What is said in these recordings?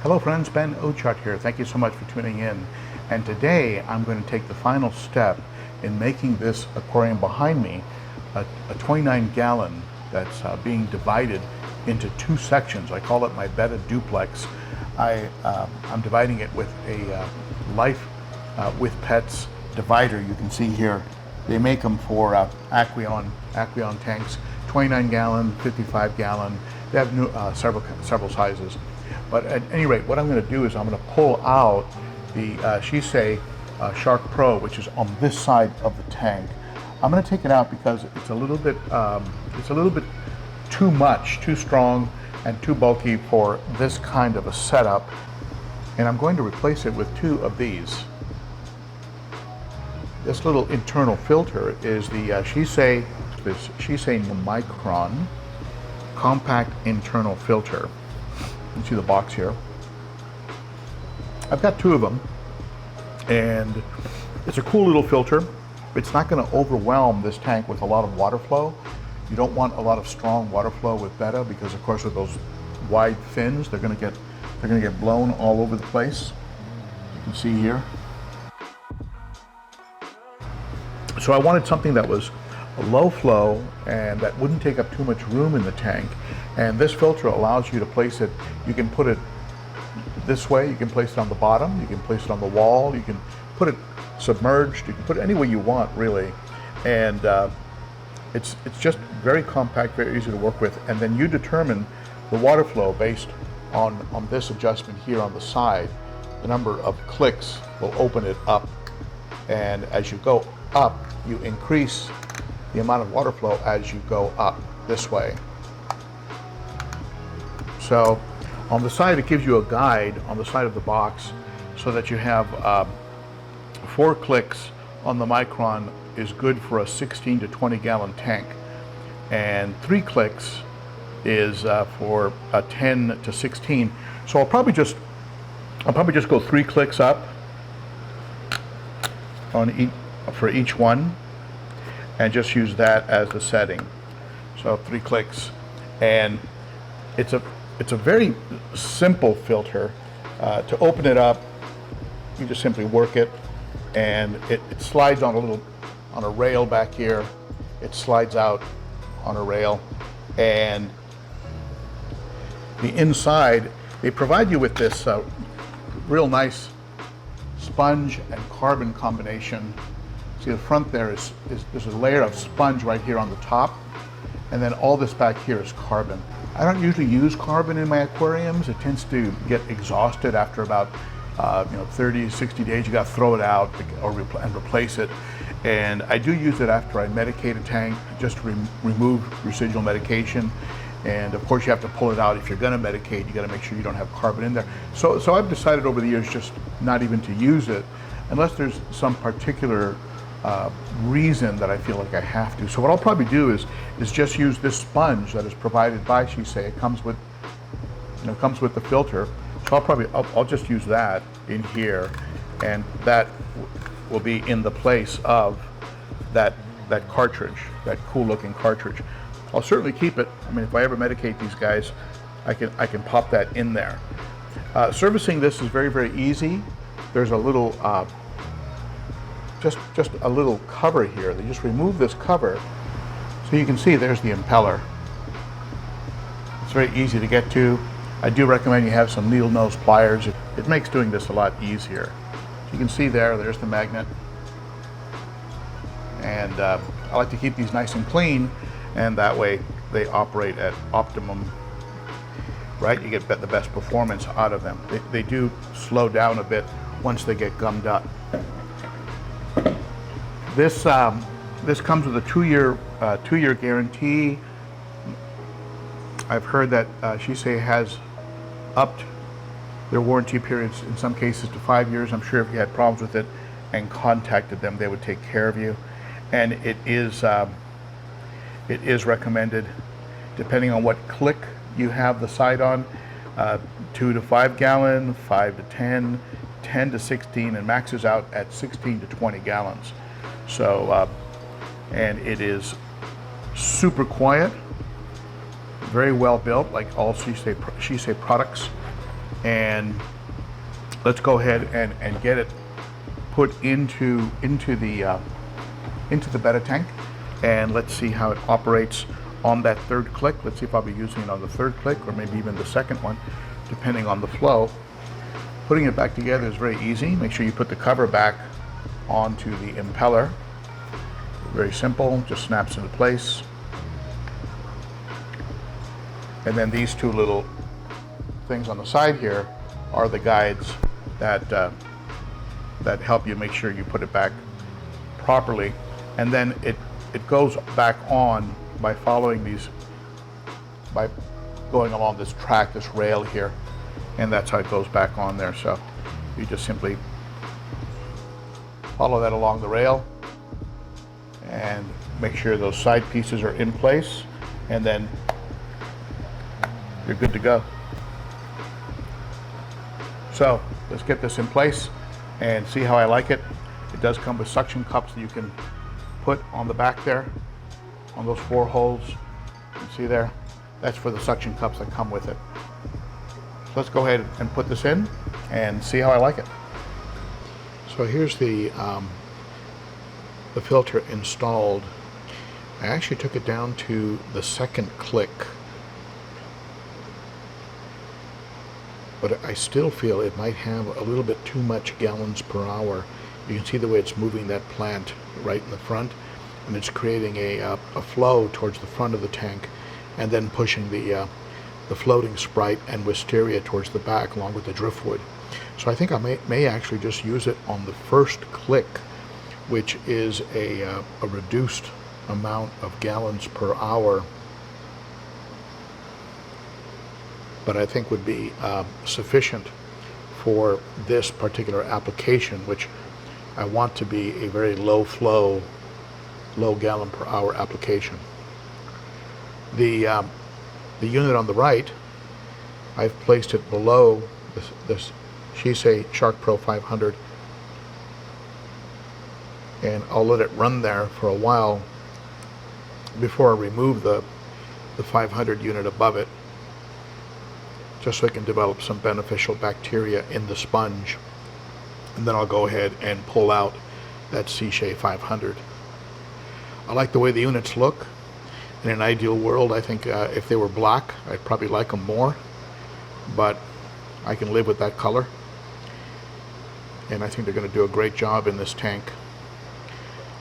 Hello friends, Ben Ochart here. Thank you so much for tuning in. And today I'm going to take the final step in making this aquarium behind me a 29-gallon that's being divided into two sections. I call it my Betta Duplex. I'm dividing it with a Life with Pets divider. You can see here they make them for aquarium tanks, 29-gallon, 55-gallon. They have several sizes. But at any rate, what I'm going to do is I'm going to pull out the Sicce Shark Pro, which is on this side of the tank. I'm going to take it out because it's a little bit too much, too strong, and too bulky for this kind of a setup. And I'm going to replace it with two of these. This little internal filter is the Sicce Micron compact internal filter. You can see the box here. I've got two of them, and it's a cool little filter. It's not going to overwhelm this tank with a lot of water flow. You don't want a lot of strong water flow with Betta because, of course, with those wide fins, they're going to get blown all over the place. You can see here. So I wanted something that was a low flow and that wouldn't take up too much room in the tank. And this filter allows you to place it, you can put it this way, you can place it on the bottom, you can place it on the wall, you can put it submerged, you can put it any way you want really. And it's just very compact, very easy to work with. And then you determine the water flow based on this adjustment here on the side. The number of clicks will open it up. And as you go up, you increase the amount of water flow as you go up this way. So on the side, it gives you a guide on the side of the box so that you have 4 clicks on the Micron is good for a 16 to 20 gallon tank, and 3 clicks is for a 10 to 16. So I'll probably just go 3 clicks up for each one, and just use that as the setting. So 3 clicks, and it's a very simple filter. To open it up, you just simply work it, and it slides on a rail back here. It slides out on a rail, and the inside, they provide you with this real nice sponge and carbon combination. See, the front there's a layer of sponge right here on the top, and then all this back here is carbon. I don't usually use carbon in my aquariums. It tends to get exhausted after about 30, 60 days. You got to throw it out and replace it. And I do use it after I medicate a tank, just to remove residual medication. And of course, you have to pull it out. If you're going to medicate, you got to make sure you don't have carbon in there. So I've decided over the years just not even to use it unless there's some particular reason that I feel like I have to. So what I'll probably do is just use this sponge that is provided by Sicce. It comes with the filter. So I'll just use that in here, and that will be in the place of that cartridge, that cool looking cartridge. I'll certainly keep it. I mean, if I ever medicate these guys, I can pop that in there. Servicing this is very, very easy. There's a little just a little cover here. They just remove this cover, so you can see there's the impeller. It's very easy to get to. I do recommend you have some needle nose pliers. It makes doing this a lot easier. So you can see there's the magnet. And I like to keep these nice and clean, and that way they operate at optimum, right? You get the best performance out of them. They do slow down a bit once they get gummed up. This comes with a 2-year guarantee. I've heard that Sicce has upped their warranty periods in some cases to 5 years. I'm sure if you had problems with it and contacted them, they would take care of you. And it is recommended, depending on what click you have the side on, 2 to 5 gallon, 5 to 10, 10 to 16, and maxes out at 16 to 20 gallons. So, and it is super quiet, very well built, like all Sicce products. and let's go ahead and get it put into the Betta tank, and let's see how it operates on that third click. Let's see if I'll be using it on the third click or maybe even the second one, depending on the flow. Putting it back together is very easy. Make sure you put the cover back onto the impeller. Very simple, just snaps into place. And then these two little things on the side here are the guides that that help you make sure you put it back properly. And then it goes back on by following these, by going along this track, this rail here, and that's how it goes back on there. So you just simply follow that along the rail and make sure those side pieces are in place, and then you're good to go. So let's get this in place and see how I like it. It does come with suction cups that you can put on the back there, on those 4 holes. You can see there, that's for the suction cups that come with it. So let's go ahead and put this in and see how I like it. So here's the filter installed. I actually took it down to the second click, but I still feel it might have a little bit too much gallons per hour. You can see the way it's moving that plant right in the front, and it's creating a flow towards the front of the tank, and then pushing the floating Sprite and wisteria towards the back along with the driftwood. So I think I may actually just use it on the first click, which is a reduced amount of gallons per hour, but I think would be sufficient for this particular application, which I want to be a very low flow, low gallon per hour application. The unit on the right, I've placed it below this Sicce Shark Pro 500, and I'll let it run there for a while before I remove the 500 unit above it, just so I can develop some beneficial bacteria in the sponge. And then I'll go ahead and pull out that Sicce 500. I like the way the units look. In an ideal world, I think if they were black, I'd probably like them more, but I can live with that color. And I think they're going to do a great job in this tank.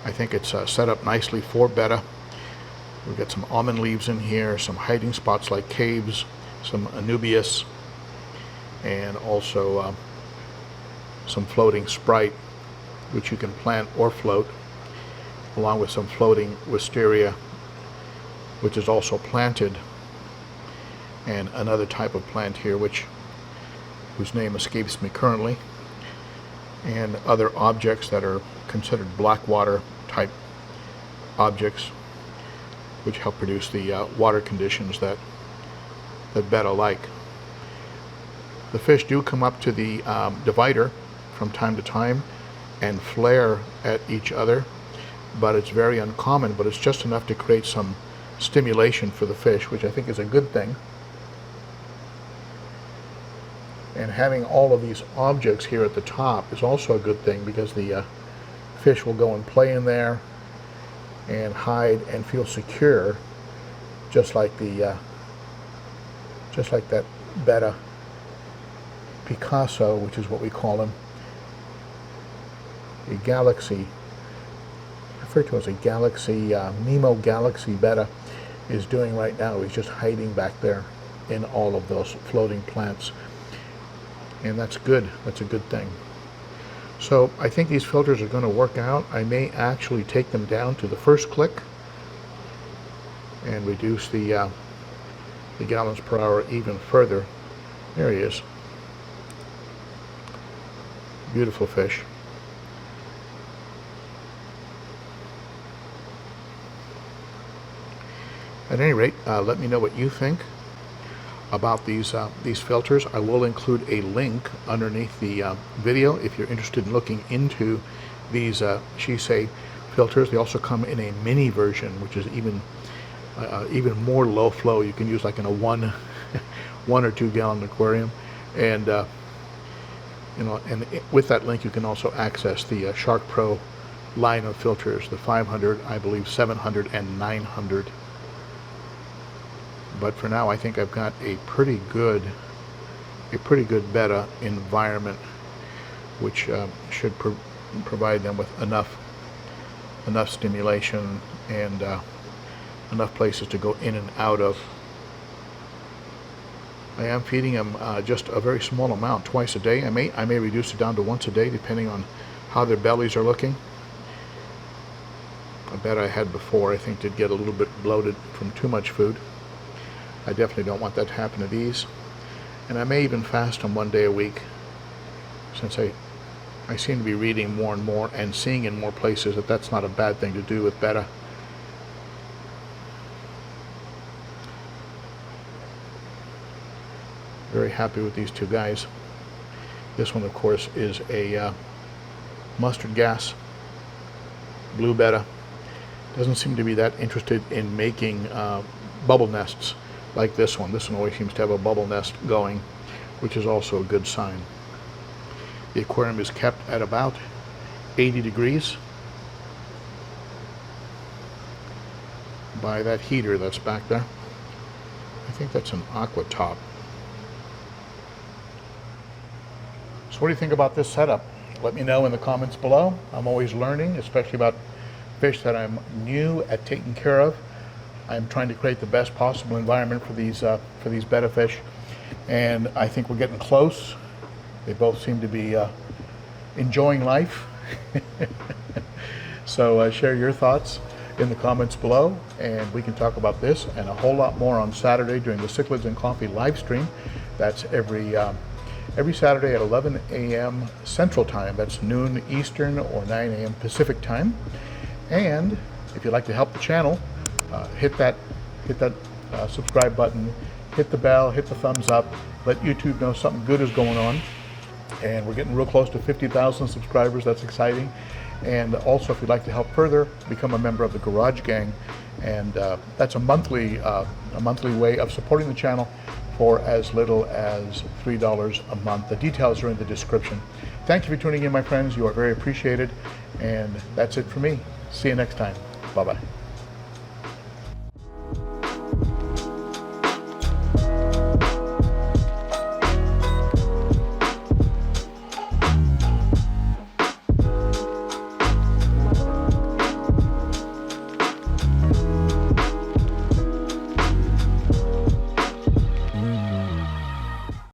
I think it's set up nicely for Betta. We've got some almond leaves in here, some hiding spots like caves, some anubias, and also some floating Sprite, which you can plant or float, along with some floating wisteria, which is also planted, and another type of plant here whose name escapes me currently, and other objects that are considered black water type objects, which help produce the water conditions that Betta like. The fish do come up to the divider from time to time and flare at each other, but it's very uncommon, but it's just enough to create some stimulation for the fish, which I think is a good thing. And having all of these objects here at the top is also a good thing, because the fish will go and play in there and hide and feel secure, just like that Betta Picasso, which is what we call him, a galaxy, referred to as a galaxy, Nemo Galaxy Betta, is doing right now. He's just hiding back there in all of those floating plants, and that's good. That's a good thing. So I think these filters are going to work out. I may actually take them down to the first click and reduce the gallons per hour even further. There he is. Beautiful fish. At any rate, let me know what you think about these filters. I will include a link underneath the video if you're interested in looking into these Sicce filters. They also come in a mini version, which is even more low flow. You can use like in a one or 2 gallon aquarium. And with that link, you can also access the Shark Pro line of filters, the 500, I believe 700 and 900. But for now, I think I've got a pretty good Betta environment, which should provide them with enough stimulation and enough places to go in and out of. I am feeding them just a very small amount, twice a day. I may reduce it down to once a day, depending on how their bellies are looking. I bet I had before, I think, did get a little bit bloated from too much food. I definitely don't want that to happen to these. And I may even fast them one day a week, since I seem to be reading more and more and seeing in more places that that's not a bad thing to do with Betta. Very happy with these two guys. This one, of course, is a mustard gas blue Betta. Doesn't seem to be that interested in making bubble nests like this one. This one always seems to have a bubble nest going, which is also a good sign. The aquarium is kept at about 80 degrees by that heater that's back there. I think that's an aqua top. So what do you think about this setup? Let me know in the comments below. I'm always learning, especially about fish that I'm new at taking care of. I'm trying to create the best possible environment for these Betta fish, and I think we're getting close. They both seem to be enjoying life. So share your thoughts in the comments below, and we can talk about this and a whole lot more on Saturday during the Cichlids and Coffee live stream. That's every Saturday at 11 a.m. Central Time. That's noon Eastern or 9 a.m. Pacific Time. And if you'd like to help the channel, hit that subscribe button, hit the bell, hit the thumbs up, let YouTube know something good is going on. And we're getting real close to 50,000 subscribers. That's exciting. And also, if you'd like to help further, become a member of the Garage Gang, and that's a monthly way of supporting the channel for as little as $3 a month. The details are in the description. Thank you for tuning in, my friends. You are very appreciated. And that's it for me. See you next time. Bye-bye.